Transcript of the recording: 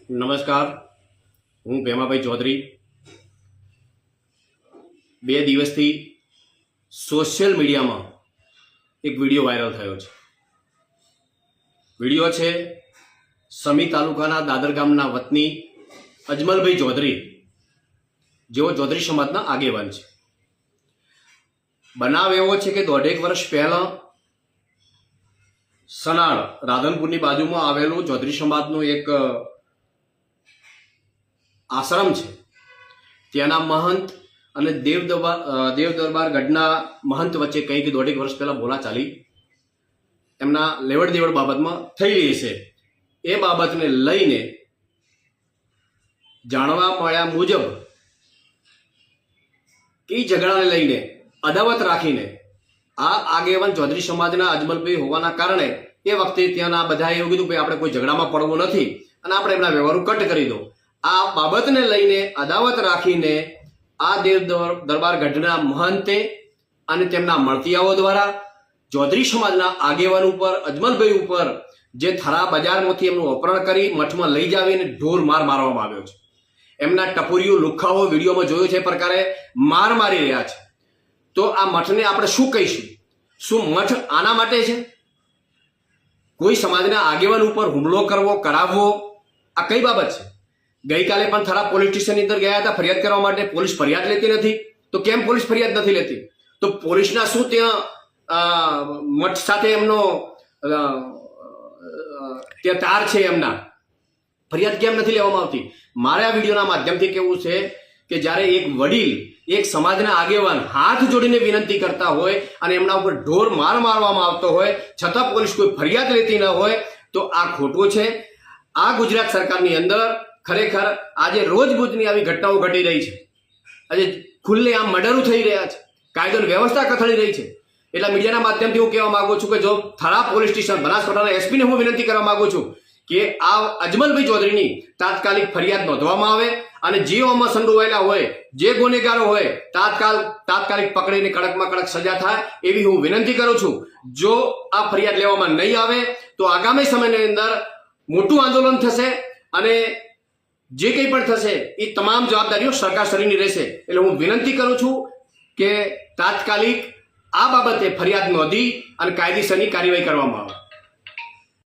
નમસ્કાર, હું ભેમાભાઈ ચૌધરી. 2 દિવસથી સોશિયલ મીડિયામાં એક વિડીયો વાયરલ થયો છે. વિડીયો છે સમી તાલુકાના દાદર ગામના વતની અજમલભાઈ ચૌધરી, જેઓ ચૌધરી સમાજના આગેવાન છે. બનાવ એવો છે કે 1.5 વર્ષ પહેલા સનાળ રાધનપુરની બાજુમાં આવેલું ચૌધરી સમાજનું એક આશ્રમ છે. ત્યાંના મહંત અને દેવ દરબાર ગઢના મહંત વચ્ચે કંઈક 1.5 વર્ષ પહેલા બોલા ચાલી એમના લેવડ દેવડ બાબતમાં થયેલી છે. એ બાબતને લઈને જાણવા મળ્યા મુજબ એ ઝઘડાને લઈને અદાવત રાખીને આ આગેવાન ચૌધરી સમાજના અજમલભાઈ હોવાના કારણે એ વખતે ત્યાંના બધાએ એવું કીધું કે આપણે કોઈ ઝઘડામાં પડવું નથી અને આપણે એમના વ્યવહારો કટ કરી દો. આ બાબતને લઈને અદાવત રાખીને આ દેવ દરબાર ગઢના મહંતે અને તેમના મળતિયાઓ દ્વારા ચૌધરી સમાજના આગેવાન ઉપર અજમલભાઈ ઉપર જે થરા બજારમાંથી એમનું અપહરણ કરી મઠમાં લઈ જાવીને ઢોર માર મારવામાં આવ્યો છે. એમના ટપુરીઓ લુખાઓ વિડીયોમાં જોયો છે એ પ્રકારે માર મારી રહ્યા છે. તો આ મઠને આપણે શું કહીશું? શું મઠ આના માટે છે? કોઈ સમાજના આગેવાન ઉપર હુમલો કરવો, કરાવવો, આ કઈ બાબત છે? ગઈકાલે પણ થરા પોલીસ સ્ટેશનની અંદર ગયા હતા ફરિયાદ કરવા માટે. પોલીસ ફરિયાદ લેતી નથી. તો કેમ પોલીસ ફરિયાદ નથી લેતી? તો પોલીસના શું ત્યાં મઠ સાથે એમનો ત્યાં તાર છે? એમના ફરિયાદ કેમ નથી લેવામાં આવતી? મારે આ વિડીયોના માધ્યમથી કહેવું છે કે જ્યારે એક વડીલ, એક સમાજના આગેવાન હાથ જોડીને વિનંતી કરતા હોય અને એમના ઉપર ઢોર માર મારવામાં આવતો હોય છતાં પોલીસ કોઈ ફરિયાદ લેતી ન હોય તો આ ખોટું છે. આ ગુજરાત સરકારની અંદર ખરેખર આજે રોજબરોજની આવી ઘટનાઓ ઘટી રહી છે. આજે ખુલ્લે આમ મર્ડરો થઈ રહ્યા છે, કાયદોની વ્યવસ્થા કથળી રહી છે. એટલે મીડિયાના માધ્યમથી હું કહેવા માંગુ છું કે જો થરા પોલીસ સ્ટેશન બનાસકાંઠાના એસપીને હું વિનંતી કરવા માંગુ છું કે આ અજમલભાઈ ચૌધરીની તાત્કાલિક ફરિયાદ નોંધવામાં આવે અને જે આમાં સંડોવાયેલા હોય, જે ગુનેગારો હોય, તાત્કાલિક પકડીને કડકમાં કડક સજા થાય એવી હું વિનંતી કરું છું. જો આ ફરિયાદ લેવામાં નહીં આવે તો આગામી સમયની અંદર મોટું આંદોલન થશે અને જે કંઈ પણ થશે એ તમામ જવાબદારીઓ સરકારશ્રીની રહેશે. એટલે હું વિનંતી કરું છું કે તાત્કાલિક આ બાબતે ફરિયાદ નોંધી અને કાયદેસરની કાર્યવાહી કરવામાં આવે.